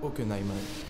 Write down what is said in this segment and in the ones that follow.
Hockenheim,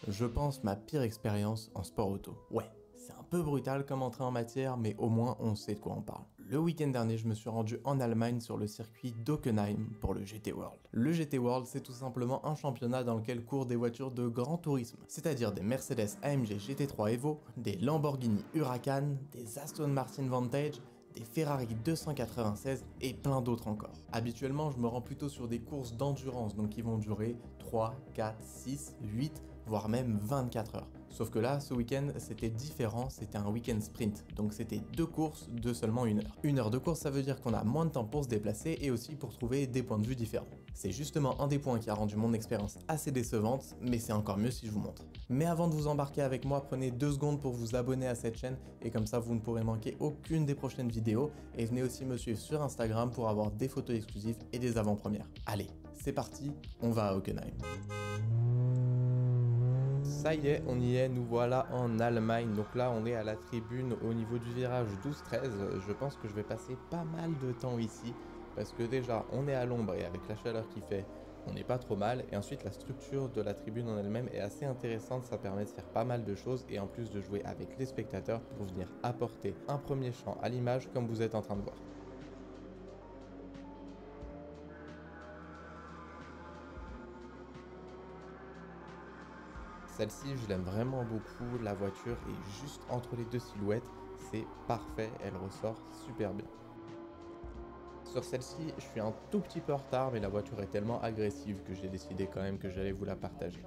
je pense ma pire expérience en sport auto. Ouais, c'est un peu brutal comme entrée en matière, mais au moins on sait de quoi on parle. Le week-end dernier, je me suis rendu en Allemagne sur le circuit d'Hockenheim pour le GT World. Le GT World, c'est tout simplement un championnat dans lequel courent des voitures de grand tourisme, c'est-à-dire des Mercedes AMG GT3 Evo, des Lamborghini Huracan, des Aston Martin Vantage, des Ferrari 296 et plein d'autres encore. Habituellement, je me rends plutôt sur des courses d'endurance, donc qui vont durer 3, 4, 6, 8, voire même 24 heures. Sauf que là, ce week-end, c'était différent, c'était un week-end sprint, donc c'était 2 courses de seulement 1 heure. 1 heure de course, ça veut dire qu'on a moins de temps pour se déplacer et aussi pour trouver des points de vue différents. C'est justement un des points qui a rendu mon expérience assez décevante, mais c'est encore mieux si je vous montre. Mais avant de vous embarquer avec moi, prenez 2 secondes pour vous abonner à cette chaîne et comme ça vous ne pourrez manquer aucune des prochaines vidéos et venez aussi me suivre sur Instagram pour avoir des photos exclusives et des avant-premières. Allez, c'est parti, on va à Hockenheim. Ça y est, on y est, nous voilà en Allemagne. Donc là, on est à la tribune au niveau du virage 12-13. Je pense que je vais passer pas mal de temps ici parce que déjà, on est à l'ombre et avec la chaleur qu'il fait, on n'est pas trop mal. Et ensuite, la structure de la tribune en elle-même est assez intéressante. Ça permet de faire pas mal de choses et en plus de jouer avec les spectateurs pour venir apporter un premier champ à l'image comme vous êtes en train de voir. Celle-ci, je l'aime vraiment beaucoup, la voiture est juste entre les deux silhouettes, c'est parfait, elle ressort super bien. Sur celle-ci, je suis un tout petit peu en retard, mais la voiture est tellement agressive que j'ai décidé quand même que j'allais vous la partager.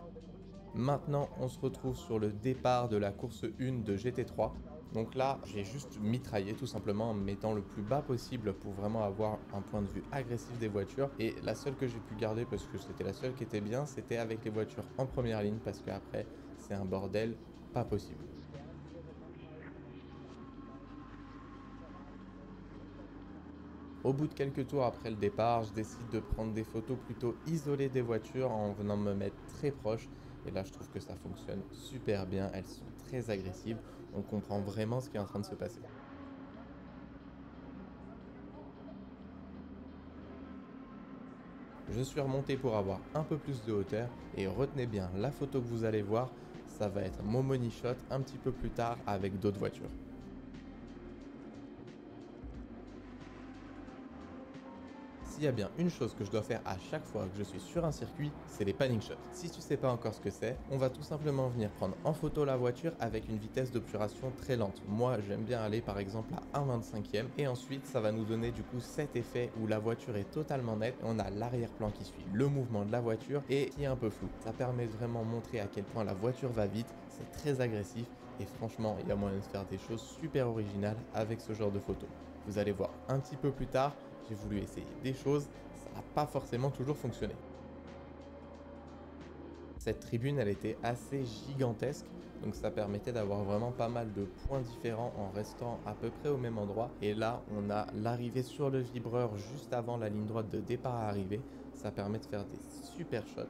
Maintenant, on se retrouve sur le départ de la course 1 de GT3. Donc là, j'ai juste mitraillé tout simplement en me mettant le plus bas possible pour vraiment avoir un point de vue agressif des voitures. Et la seule que j'ai pu garder, parce que c'était la seule qui était bien, c'était avec les voitures en première ligne, parce qu'après, c'est un bordel pas possible. Au bout de quelques tours après le départ, je décide de prendre des photos plutôt isolées des voitures en venant me mettre très proche. Et là, je trouve que ça fonctionne super bien. Elles sont très agressives. On comprend vraiment ce qui est en train de se passer. Je suis remonté pour avoir un peu plus de hauteur. Et retenez bien, la photo que vous allez voir, ça va être mon money shot un petit peu plus tard avec d'autres voitures. S'il y a bien une chose que je dois faire à chaque fois que je suis sur un circuit, c'est les panning shots. Si tu sais pas encore ce que c'est, on va tout simplement venir prendre en photo la voiture avec une vitesse d'obturation très lente. Moi, j'aime bien aller par exemple à 1/25e et ensuite ça va nous donner du coup cet effet où la voiture est totalement nette et on a l'arrière-plan qui suit le mouvement de la voiture et qui est un peu flou. Ça permet de vraiment montrer à quel point la voiture va vite, c'est très agressif et franchement, il y a moyen de faire des choses super originales avec ce genre de photos. Vous allez voir un petit peu plus tard, j'ai voulu essayer des choses, ça n'a pas forcément toujours fonctionné. Cette tribune, elle était assez gigantesque, donc ça permettait d'avoir vraiment pas mal de points différents en restant à peu près au même endroit. Et là, on a l'arrivée sur le vibreur juste avant la ligne droite de départ à arriver. Ça permet de faire des super shots.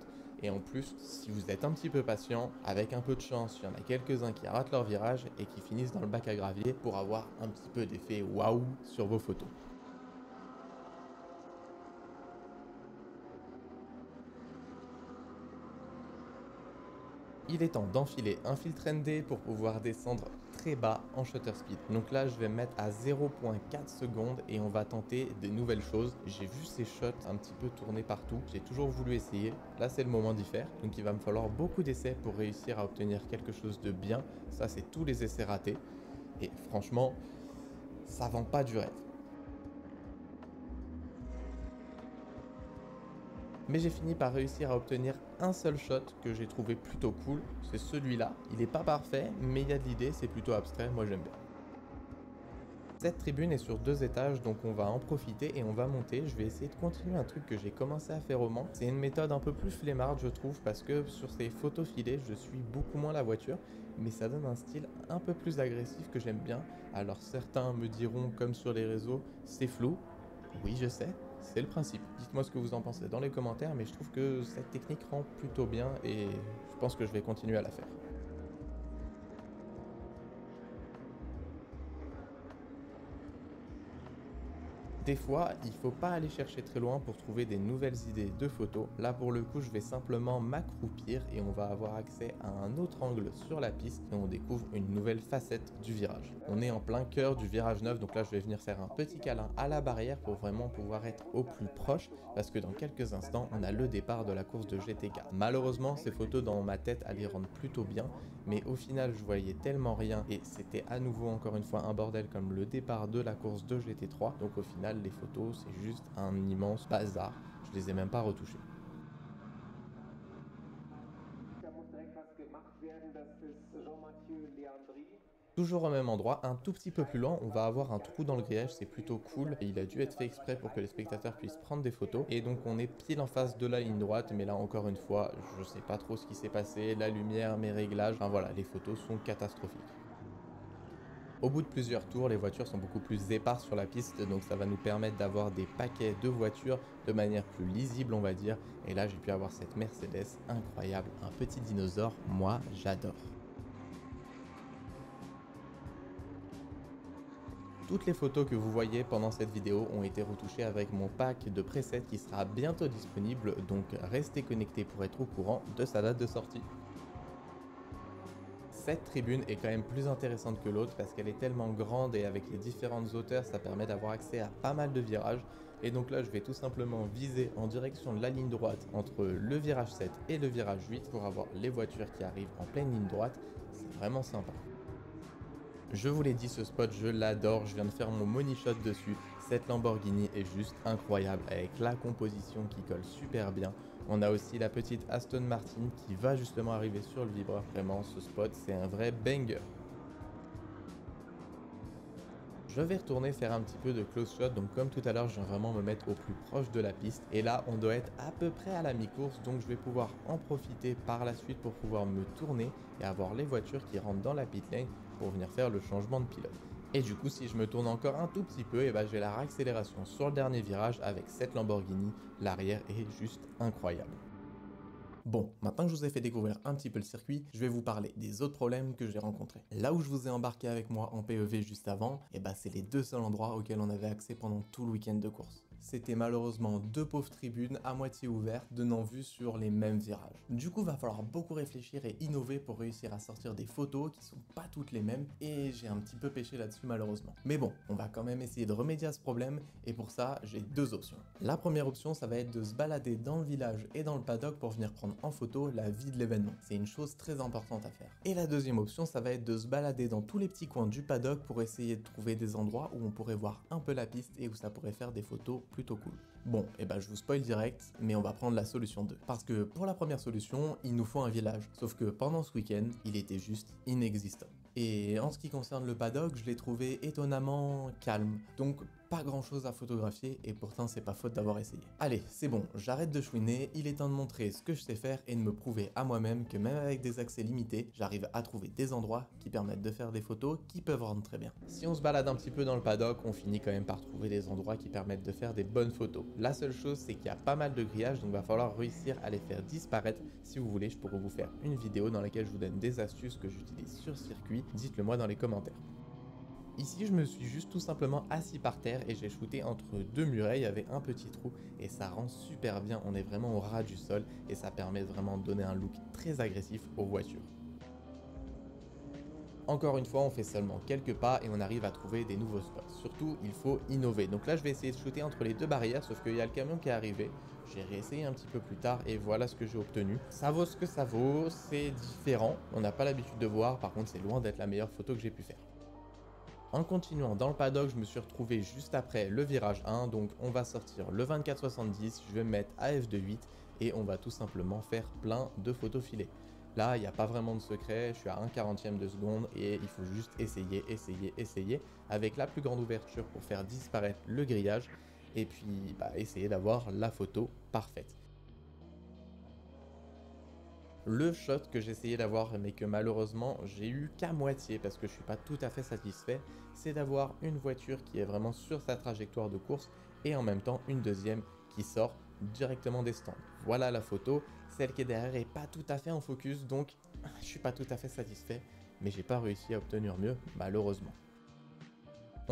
Et en plus, si vous êtes un petit peu patient, avec un peu de chance, il y en a quelques-uns qui ratent leur virage et qui finissent dans le bac à gravier pour avoir un petit peu d'effet waouh sur vos photos. Il est temps d'enfiler un filtre ND pour pouvoir descendre très bas en shutter speed. Donc là, je vais me mettre à 0.4 secondes et on va tenter des nouvelles choses. J'ai vu ces shots un petit peu tourner partout. J'ai toujours voulu essayer. Là, c'est le moment d'y faire. Donc il va me falloir beaucoup d'essais pour réussir à obtenir quelque chose de bien. Ça, c'est tous les essais ratés. Et franchement, ça vend pas du rêve. Mais j'ai fini par réussir à obtenir un seul shot que j'ai trouvé plutôt cool, c'est celui-là. Il n'est pas parfait, mais il y a de l'idée, c'est plutôt abstrait, moi j'aime bien. Cette tribune est sur 2 étages, donc on va en profiter et on va monter. Je vais essayer de continuer un truc que j'ai commencé à faire au Mans. C'est une méthode un peu plus flemmarde, je trouve, parce que sur ces photos filées, je suis beaucoup moins la voiture, mais ça donne un style un peu plus agressif que j'aime bien. Alors certains me diront, comme sur les réseaux, c'est flou. Oui, je sais, c'est le principe. Dites-moi ce que vous en pensez dans les commentaires, mais je trouve que cette technique rend plutôt bien et je pense que je vais continuer à la faire. Des fois, il faut pas aller chercher très loin pour trouver des nouvelles idées de photos. Là pour le coup, je vais simplement m'accroupir et on va avoir accès à un autre angle sur la piste et on découvre une nouvelle facette du virage. On est en plein cœur du virage 9, donc là je vais venir faire un petit câlin à la barrière pour vraiment pouvoir être au plus proche parce que dans quelques instants, on a le départ de la course de GT4. Malheureusement, ces photos dans ma tête allaient rendre plutôt bien, mais au final, je voyais tellement rien et c'était à nouveau encore une fois un bordel comme le départ de la course de GT3. Donc au final, les photos, c'est juste un immense bazar. Je les ai même pas retouchées. Toujours au même endroit, un tout petit peu plus loin, on va avoir un trou dans le grillage, c'est plutôt cool. Et il a dû être fait exprès pour que les spectateurs puissent prendre des photos. Et donc on est pile en face de la ligne droite, mais là encore une fois, je sais pas trop ce qui s'est passé, la lumière, mes réglages, enfin voilà, les photos sont catastrophiques. Au bout de plusieurs tours, les voitures sont beaucoup plus éparses sur la piste, donc ça va nous permettre d'avoir des paquets de voitures de manière plus lisible, on va dire. Et là, j'ai pu avoir cette Mercedes incroyable, un petit dinosaure, moi j'adore. Toutes les photos que vous voyez pendant cette vidéo ont été retouchées avec mon pack de presets qui sera bientôt disponible, donc restez connectés pour être au courant de sa date de sortie. Cette tribune est quand même plus intéressante que l'autre parce qu'elle est tellement grande et avec les différentes hauteurs, ça permet d'avoir accès à pas mal de virages. Et donc là, je vais tout simplement viser en direction de la ligne droite entre le virage 7 et le virage 8 pour avoir les voitures qui arrivent en pleine ligne droite. C'est vraiment sympa. Je vous l'ai dit, ce spot, je l'adore, je viens de faire mon money shot dessus. Cette Lamborghini est juste incroyable avec la composition qui colle super bien. On a aussi la petite Aston Martin qui va justement arriver sur le vibreur. Vraiment, ce spot, c'est un vrai banger. Je vais retourner faire un petit peu de close shot, donc comme tout à l'heure, je viens vraiment me mettre au plus proche de la piste. Et là, on doit être à peu près à la mi-course, donc je vais pouvoir en profiter par la suite pour pouvoir me tourner et avoir les voitures qui rentrent dans la pit lane pour venir faire le changement de pilote. Et du coup, si je me tourne encore un tout petit peu, et ben j'ai la réaccélération sur le dernier virage avec cette Lamborghini. L'arrière est juste incroyable. Bon, maintenant que je vous ai fait découvrir un petit peu le circuit, je vais vous parler des autres problèmes que j'ai rencontrés. Là où je vous ai embarqué avec moi en PEV juste avant, et bah c'est les deux seuls endroits auxquels on avait accès pendant tout le week-end de course. C'était malheureusement deux pauvres tribunes à moitié ouvertes, donnant vue sur les mêmes virages. Du coup, va falloir beaucoup réfléchir et innover pour réussir à sortir des photos qui sont pas toutes les mêmes, et j'ai un petit peu pêché là-dessus malheureusement. Mais bon, on va quand même essayer de remédier à ce problème, et pour ça, j'ai deux options. La première option, ça va être de se balader dans le village et dans le paddock pour venir prendre en photo la vie de l'événement. C'est une chose très importante à faire. Et la deuxième option, ça va être de se balader dans tous les petits coins du paddock pour essayer de trouver des endroits où on pourrait voir un peu la piste et où ça pourrait faire des photos plutôt cool. Bon, et ben je vous spoil direct, mais on va prendre la solution 2. Parce que pour la première solution, il nous faut un village. Sauf que pendant ce week-end, il était juste inexistant. Et en ce qui concerne le paddock, je l'ai trouvé étonnamment calme. Donc pas grand chose à photographier et pourtant c'est pas faute d'avoir essayé. Allez, c'est bon, j'arrête de chouiner, il est temps de montrer ce que je sais faire et de me prouver à moi-même que même avec des accès limités, j'arrive à trouver des endroits qui permettent de faire des photos qui peuvent rendre très bien. Si on se balade un petit peu dans le paddock, on finit quand même par trouver des endroits qui permettent de faire des bonnes photos. La seule chose, c'est qu'il y a pas mal de grillages, donc va falloir réussir à les faire disparaître. Si vous voulez, je pourrais vous faire une vidéo dans laquelle je vous donne des astuces que j'utilise sur circuit, dites-le moi dans les commentaires. Ici, je me suis juste tout simplement assis par terre et j'ai shooté entre deux murets, il y avait un petit trou et ça rend super bien, on est vraiment au ras du sol et ça permet vraiment de donner un look très agressif aux voitures. Encore une fois, on fait seulement quelques pas et on arrive à trouver des nouveaux spots. Surtout, il faut innover. Donc là, je vais essayer de shooter entre les deux barrières, sauf qu'il y a le camion qui est arrivé. J'ai réessayé un petit peu plus tard et voilà ce que j'ai obtenu. Ça vaut ce que ça vaut, c'est différent. On n'a pas l'habitude de voir, par contre, c'est loin d'être la meilleure photo que j'ai pu faire. En continuant dans le paddock, je me suis retrouvé juste après le virage 1, donc on va sortir le 24-70, je vais me mettre à f2.8 et on va tout simplement faire plein de photos filées. Là, il n'y a pas vraiment de secret, je suis à 1/40e de seconde et il faut juste essayer avec la plus grande ouverture pour faire disparaître le grillage et puis essayer d'avoir la photo parfaite. Le shot que j'essayais d'avoir mais que malheureusement j'ai eu qu'à moitié parce que je suis pas tout à fait satisfait, c'est d'avoir une voiture qui est vraiment sur sa trajectoire de course et en même temps une deuxième qui sort directement des stands. Voilà la photo, celle qui est derrière est pas tout à fait en focus donc je suis pas tout à fait satisfait mais j'ai pas réussi à obtenir mieux malheureusement.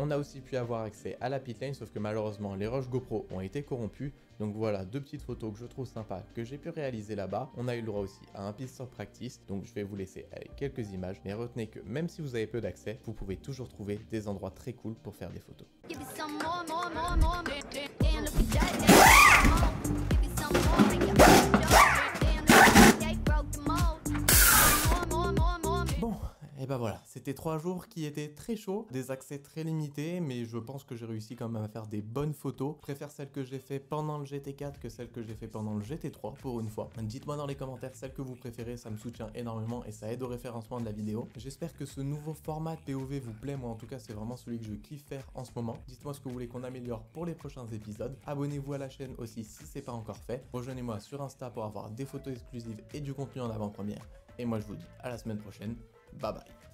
On a aussi pu avoir accès à la pitlane, sauf que malheureusement les rushs GoPro ont été corrompus. Donc voilà, 2 petites photos que je trouve sympas que j'ai pu réaliser là-bas. On a eu le droit aussi à un pistol practice, donc je vais vous laisser avec quelques images. Mais retenez que même si vous avez peu d'accès, vous pouvez toujours trouver des endroits très cool pour faire des photos. Et bah voilà, c'était 3 jours qui étaient très chauds, des accès très limités, mais je pense que j'ai réussi quand même à faire des bonnes photos. Je préfère celles que j'ai fait pendant le GT4 que celles que j'ai fait pendant le GT3 pour une fois. Dites-moi dans les commentaires celles que vous préférez, ça me soutient énormément et ça aide au référencement de la vidéo. J'espère que ce nouveau format de POV vous plaît, moi en tout cas c'est vraiment celui que je kiffe faire en ce moment. Dites-moi ce que vous voulez qu'on améliore pour les prochains épisodes. Abonnez-vous à la chaîne aussi si c'est pas encore fait. Rejoignez-moi sur Insta pour avoir des photos exclusives et du contenu en avant-première. Et moi je vous dis à la semaine prochaine. Bye bye.